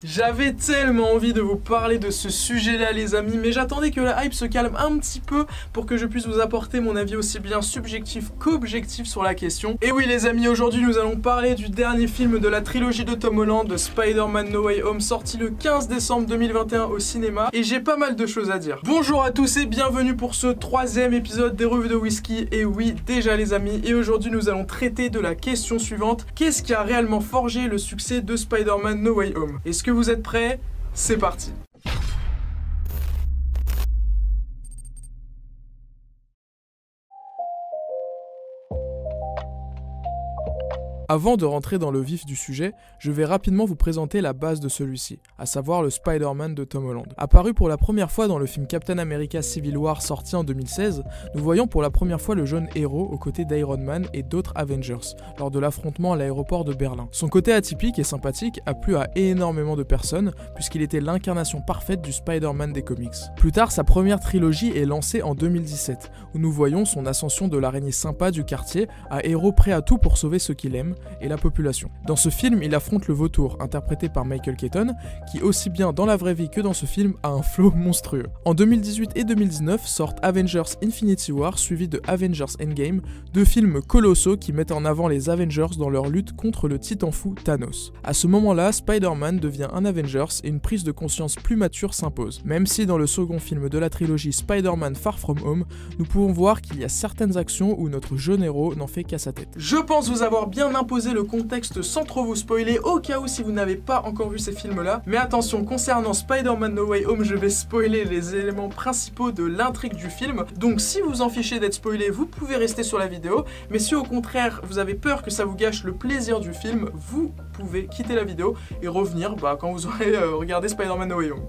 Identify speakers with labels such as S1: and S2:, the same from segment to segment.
S1: J'avais tellement envie de vous parler de ce sujet-là les amis, mais j'attendais que la hype se calme un petit peu pour que je puisse vous apporter mon avis aussi bien subjectif qu'objectif sur la question. Et oui les amis, aujourd'hui nous allons parler du dernier film de la trilogie de Tom Holland, de Spider-Man No Way Home, sorti le 15 décembre 2021 au cinéma, et j'ai pas mal de choses à dire. Bonjour à tous et bienvenue pour ce troisième épisode des revues de whisky, et oui déjà les amis, et aujourd'hui nous allons traiter de la question suivante: qu'est-ce qui a réellement forgé le succès de Spider-Man No Way Home? Est-ce que vous êtes prêts? C'est parti. Avant de rentrer dans le vif du sujet, je vais rapidement vous présenter la base de celui-ci, à savoir le Spider-Man de Tom Holland. Apparu pour la première fois dans le film Captain America Civil War sorti en 2016, nous voyons pour la première fois le jeune héros aux côtés d'Iron Man et d'autres Avengers, lors de l'affrontement à l'aéroport de Berlin. Son côté atypique et sympathique a plu à énormément de personnes, puisqu'il était l'incarnation parfaite du Spider-Man des comics. Plus tard, sa première trilogie est lancée en 2017, où nous voyons son ascension de l'araignée sympa du quartier à héros prêt à tout pour sauver ceux qu'il aime, et la population. Dans ce film, il affronte le vautour, interprété par Michael Keaton, qui aussi bien dans la vraie vie que dans ce film a un flow monstrueux. En 2018 et 2019 sortent Avengers Infinity War suivi de Avengers Endgame, deux films colossaux qui mettent en avant les Avengers dans leur lutte contre le titan fou Thanos. À ce moment-là, Spider-Man devient un Avengers et une prise de conscience plus mature s'impose. Même si dans le second film de la trilogie Spider-Man Far From Home, nous pouvons voir qu'il y a certaines actions où notre jeune héros n'en fait qu'à sa tête. Je pense vous avoir bien imposé le contexte sans trop vous spoiler, au cas où si vous n'avez pas encore vu ces films-là. Mais attention, concernant Spider-Man No Way Home, je vais spoiler les éléments principaux de l'intrigue du film. Donc si vous en fichez d'être spoilé, vous pouvez rester sur la vidéo. Mais si au contraire, vous avez peur que ça vous gâche le plaisir du film, vous pouvez quitter la vidéo et revenir quand vous aurez regardé Spider-Man No Way Home.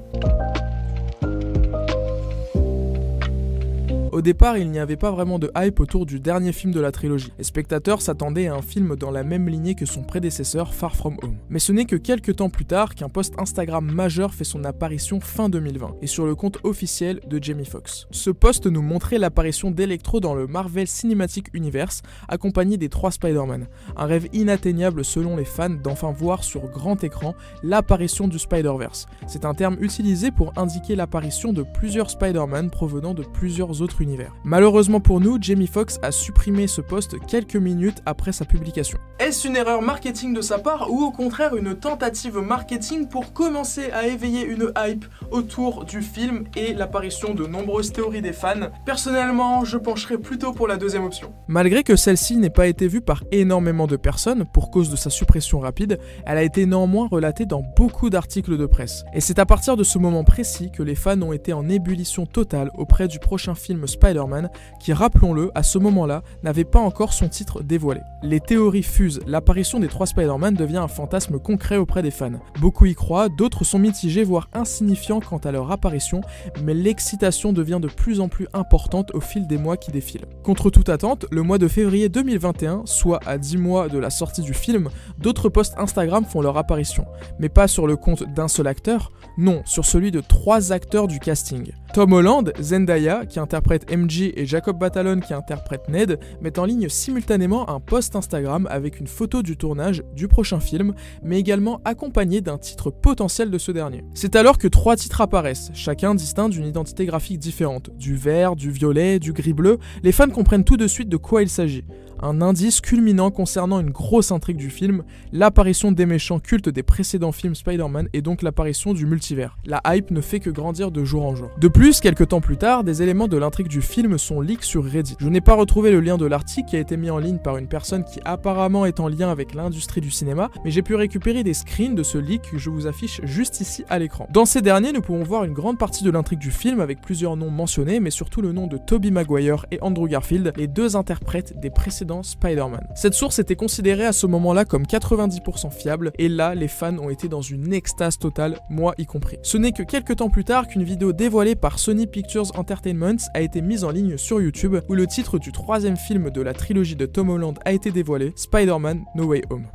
S1: Au départ, il n'y avait pas vraiment de hype autour du dernier film de la trilogie. Les spectateurs s'attendaient à un film dans la même lignée que son prédécesseur Far From Home. Mais ce n'est que quelques temps plus tard qu'un post Instagram majeur fait son apparition fin 2020, et sur le compte officiel de Jamie Foxx. Ce post nous montrait l'apparition d'Electro dans le Marvel Cinematic Universe, accompagné des 3 Spider-Man. Un rêve inatteignable selon les fans d'enfin voir sur grand écran l'apparition du Spider-Verse. C'est un terme utilisé pour indiquer l'apparition de plusieurs Spider-Man provenant de plusieurs autres univers. Malheureusement pour nous, Jamie Foxx a supprimé ce post quelques minutes après sa publication. Est-ce une erreur marketing de sa part ou au contraire une tentative marketing pour commencer à éveiller une hype autour du film et l'apparition de nombreuses théories des fans? Personnellement, je pencherais plutôt pour la deuxième option. Malgré que celle-ci n'ait pas été vue par énormément de personnes pour cause de sa suppression rapide, elle a été néanmoins relatée dans beaucoup d'articles de presse. Et c'est à partir de ce moment précis que les fans ont été en ébullition totale auprès du prochain film Spider-Man, qui, rappelons-le, à ce moment-là, n'avait pas encore son titre dévoilé. Les théories fusent, l'apparition des 3 Spider-Man devient un fantasme concret auprès des fans. Beaucoup y croient, d'autres sont mitigés, voire insignifiants quant à leur apparition, mais l'excitation devient de plus en plus importante au fil des mois qui défilent. Contre toute attente, le mois de février 2021, soit à 10 mois de la sortie du film, d'autres posts Instagram font leur apparition, mais pas sur le compte d'un seul acteur, non, sur celui de 3 acteurs du casting. Tom Holland, Zendaya, qui interprète MJ, et Jacob Batalon, qui interprète Ned, mettent en ligne simultanément un post Instagram avec une photo du tournage du prochain film, mais également accompagné d'un titre potentiel de ce dernier. C'est alors que 3 titres apparaissent, chacun distinct d'une identité graphique différente. Du vert, du violet, du gris-bleu, les fans comprennent tout de suite de quoi il s'agit. Un indice culminant concernant une grosse intrigue du film, l'apparition des méchants cultes des précédents films Spider-Man et donc l'apparition du multivers. La hype ne fait que grandir de jour en jour. De plus, quelques temps plus tard, des éléments de l'intrigue du film sont leaks sur Reddit. Je n'ai pas retrouvé le lien de l'article qui a été mis en ligne par une personne qui apparemment est en lien avec l'industrie du cinéma, mais j'ai pu récupérer des screens de ce leak que je vous affiche juste ici à l'écran. Dans ces derniers, nous pouvons voir une grande partie de l'intrigue du film avec plusieurs noms mentionnés, mais surtout le nom de Tobey Maguire et Andrew Garfield, les 2 interprètes des précédents Spider-Man. Cette source était considérée à ce moment-là comme 90% fiable, et là, les fans ont été dans une extase totale, moi y compris. Ce n'est que quelques temps plus tard qu'une vidéo dévoilée par Sony Pictures Entertainment a été mise en ligne sur YouTube, où le titre du 3e film de la trilogie de Tom Holland a été dévoilé, Spider-Man No Way Home.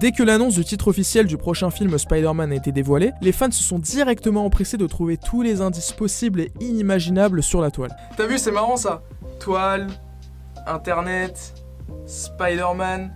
S1: Dès que l'annonce du titre officiel du prochain film Spider-Man a été dévoilée, les fans se sont directement empressés de trouver tous les indices possibles et inimaginables sur la toile. T'as vu, c'est marrant ça? Toile, internet, Spider-Man...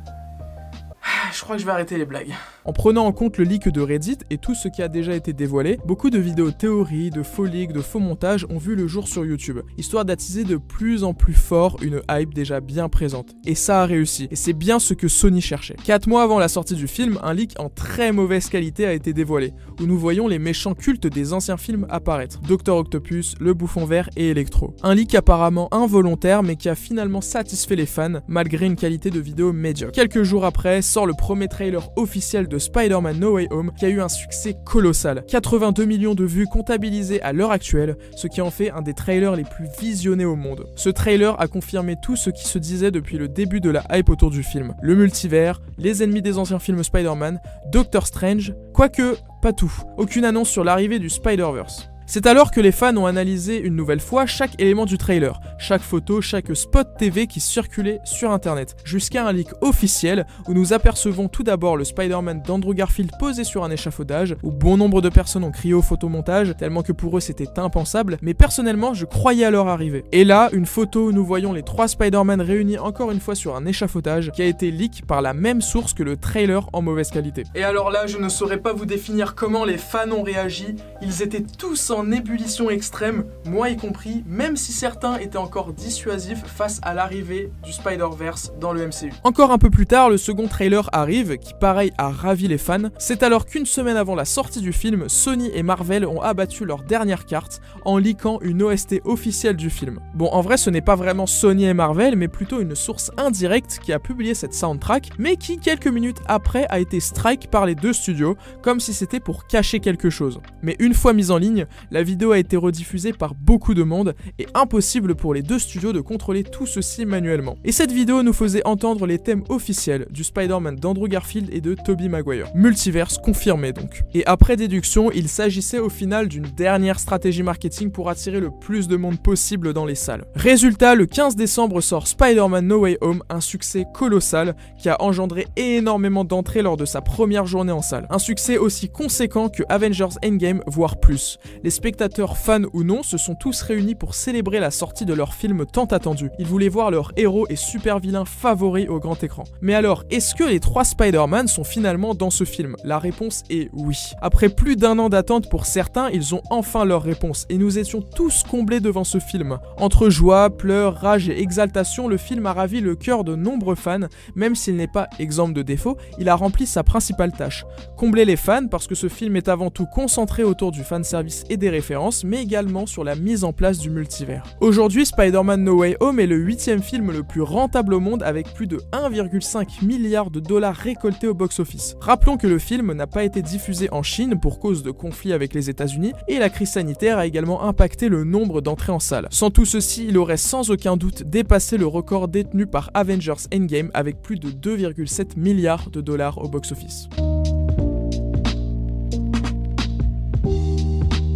S1: Je crois que je vais arrêter les blagues. En prenant en compte le leak de Reddit et tout ce qui a déjà été dévoilé, beaucoup de vidéos théories, de faux leaks, de faux montages ont vu le jour sur YouTube, histoire d'attiser de plus en plus fort une hype déjà bien présente. Et ça a réussi, et c'est bien ce que Sony cherchait. 4 mois avant la sortie du film, un leak en très mauvaise qualité a été dévoilé, où nous voyons les méchants cultes des anciens films apparaître, Dr Octopus, le Bouffon Vert et Electro. Un leak apparemment involontaire mais qui a finalement satisfait les fans, malgré une qualité de vidéo médiocre. Quelques jours après, sort le premier trailer officiel de Spider-Man No Way Home qui a eu un succès colossal. 82 millions de vues comptabilisées à l'heure actuelle, ce qui en fait un des trailers les plus visionnés au monde. Ce trailer a confirmé tout ce qui se disait depuis le début de la hype autour du film. Le multivers, les ennemis des anciens films Spider-Man, Doctor Strange, quoique pas tout. Aucune annonce sur l'arrivée du Spider-Verse. C'est alors que les fans ont analysé une nouvelle fois chaque élément du trailer, chaque photo, chaque spot TV qui circulait sur internet, jusqu'à un leak officiel où nous apercevons tout d'abord le Spider-Man d'Andrew Garfield posé sur un échafaudage, où bon nombre de personnes ont crié au photomontage, tellement que pour eux c'était impensable, mais personnellement je croyais à leur arrivée. Et là, une photo où nous voyons les 3 Spider-Man réunis encore une fois sur un échafaudage, qui a été leak par la même source que le trailer en mauvaise qualité. Et alors là, je ne saurais pas vous définir comment les fans ont réagi, ils étaient tous en ébullition extrême, moi y compris, même si certains étaient encore dissuasifs face à l'arrivée du Spider-Verse dans le MCU. Encore un peu plus tard, le second trailer arrive, qui pareil a ravi les fans. C'est alors qu'une semaine avant la sortie du film, Sony et Marvel ont abattu leur dernière carte en leakant une OST officielle du film. Bon, en vrai, ce n'est pas vraiment Sony et Marvel, mais plutôt une source indirecte qui a publié cette soundtrack, mais qui, quelques minutes après, a été strike par les deux studios, comme si c'était pour cacher quelque chose. Mais une fois mise en ligne, la vidéo a été rediffusée par beaucoup de monde et impossible pour les deux studios de contrôler tout ceci manuellement. Et cette vidéo nous faisait entendre les thèmes officiels du Spider-Man d'Andrew Garfield et de Tobey Maguire. Multiverse confirmé donc. Et après déduction, il s'agissait au final d'une dernière stratégie marketing pour attirer le plus de monde possible dans les salles. Résultat, le 15 décembre sort Spider-Man No Way Home, un succès colossal qui a engendré énormément d'entrées lors de sa première journée en salle. Un succès aussi conséquent que Avengers Endgame, voire plus. Les spectateurs, fans ou non, se sont tous réunis pour célébrer la sortie de leur film tant attendu. Ils voulaient voir leurs héros et super vilains favoris au grand écran. Mais alors, est-ce que les 3 Spider-Man sont finalement dans ce film? La réponse est oui. Après plus d'1 an d'attente pour certains, ils ont enfin leur réponse et nous étions tous comblés devant ce film. Entre joie, pleurs, rage et exaltation, le film a ravi le cœur de nombreux fans, même s'il n'est pas exempt de défauts, il a rempli sa principale tâche. Combler les fans parce que ce film est avant tout concentré autour du fanservice et des références, mais également sur la mise en place du multivers. Aujourd'hui, Spider-Man No Way Home est le 8e film le plus rentable au monde avec plus de 1,5 milliard de dollars récoltés au box-office. Rappelons que le film n'a pas été diffusé en Chine pour cause de conflits avec les États-Unis et la crise sanitaire a également impacté le nombre d'entrées en salle. Sans tout ceci, il aurait sans aucun doute dépassé le record détenu par Avengers Endgame avec plus de 2,7 milliards de dollars au box-office.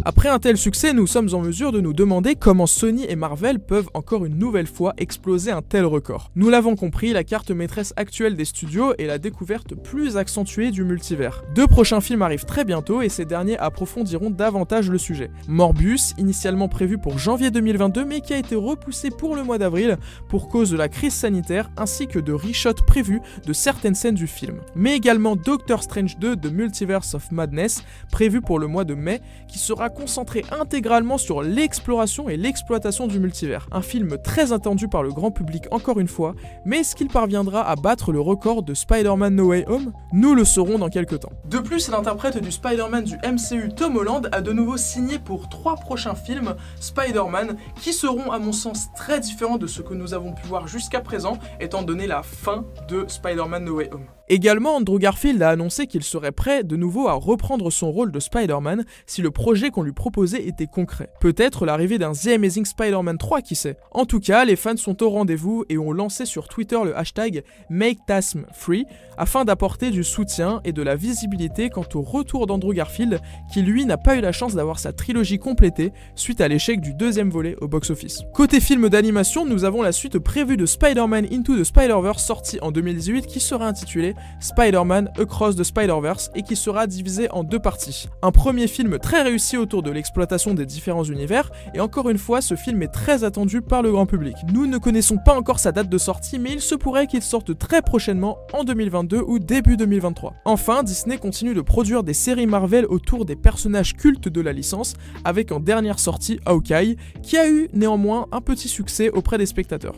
S1: Après un tel succès, nous sommes en mesure de nous demander comment Sony et Marvel peuvent encore une nouvelle fois exploser un tel record. Nous l'avons compris, la carte maîtresse actuelle des studios est la découverte plus accentuée du multivers. 2 prochains films arrivent très bientôt et ces derniers approfondiront davantage le sujet. Morbius, initialement prévu pour janvier 2022 mais qui a été repoussé pour le mois d'avril pour cause de la crise sanitaire ainsi que de reshots prévus de certaines scènes du film. Mais également Doctor Strange 2 The Multiverse of Madness, prévu pour le mois de mai, qui sera concentré intégralement sur l'exploration et l'exploitation du multivers. Un film très attendu par le grand public encore une fois, mais est-ce qu'il parviendra à battre le record de Spider-Man No Way Home? Nous le saurons dans quelques temps. De plus, l'interprète du Spider-Man du MCU Tom Holland a de nouveau signé pour 3 prochains films Spider-Man qui seront à mon sens très différents de ce que nous avons pu voir jusqu'à présent étant donné la fin de Spider-Man No Way Home. Également, Andrew Garfield a annoncé qu'il serait prêt de nouveau à reprendre son rôle de Spider-Man si le projet qu'on lui proposait était concret. Peut-être l'arrivée d'un The Amazing Spider-Man 3, qui sait. En tout cas, les fans sont au rendez-vous et ont lancé sur Twitter le hashtag MakeTasm3 afin d'apporter du soutien et de la visibilité quant au retour d'Andrew Garfield qui lui n'a pas eu la chance d'avoir sa trilogie complétée suite à l'échec du 2e volet au box-office. Côté film d'animation, nous avons la suite prévue de Spider-Man Into the Spider-Verse sortie en 2018 qui sera intitulée Spider-Man Across the Spider-Verse et qui sera divisé en 2 parties. Un premier film très réussi autour autour de l'exploitation des différents univers, et encore une fois, ce film est très attendu par le grand public. Nous ne connaissons pas encore sa date de sortie, mais il se pourrait qu'il sorte très prochainement en 2022 ou début 2023. Enfin, Disney continue de produire des séries Marvel autour des personnages cultes de la licence, avec en dernière sortie Hawkeye, qui a eu néanmoins un petit succès auprès des spectateurs.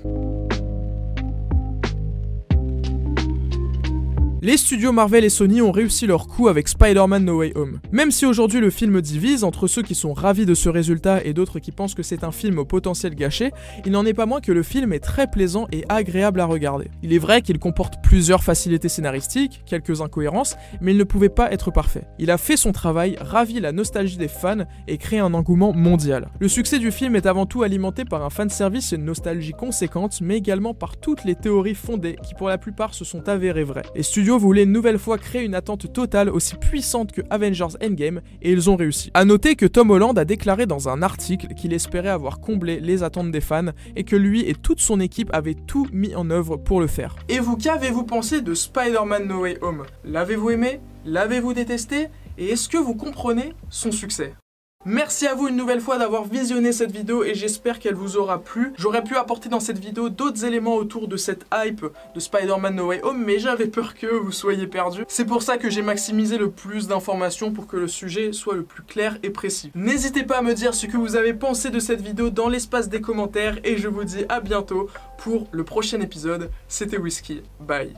S1: Les studios Marvel et Sony ont réussi leur coup avec Spider-Man No Way Home. Même si aujourd'hui le film divise entre ceux qui sont ravis de ce résultat et d'autres qui pensent que c'est un film au potentiel gâché, il n'en est pas moins que le film est très plaisant et agréable à regarder. Il est vrai qu'il comporte plusieurs facilités scénaristiques, quelques incohérences, mais il ne pouvait pas être parfait. Il a fait son travail, ravi la nostalgie des fans et créé un engouement mondial. Le succès du film est avant tout alimenté par un fanservice et une nostalgie conséquente, mais également par toutes les théories fondées qui pour la plupart se sont avérées vraies. Les studios voulaient une nouvelle fois créer une attente totale aussi puissante que Avengers Endgame et ils ont réussi. A noter que Tom Holland a déclaré dans un article qu'il espérait avoir comblé les attentes des fans et que lui et toute son équipe avaient tout mis en œuvre pour le faire. Et vous, qu'avez-vous pensé de Spider-Man No Way Home? L'avez-vous aimé? L'avez-vous détesté? Et est-ce que vous comprenez son succès? Merci à vous une nouvelle fois d'avoir visionné cette vidéo et j'espère qu'elle vous aura plu. J'aurais pu apporter dans cette vidéo d'autres éléments autour de cette hype de Spider-Man No Way Home, mais j'avais peur que vous soyez perdus. C'est pour ça que j'ai maximisé le plus d'informations pour que le sujet soit le plus clair et précis. N'hésitez pas à me dire ce que vous avez pensé de cette vidéo dans l'espace des commentaires et je vous dis à bientôt pour le prochain épisode. C'était Whisky, bye.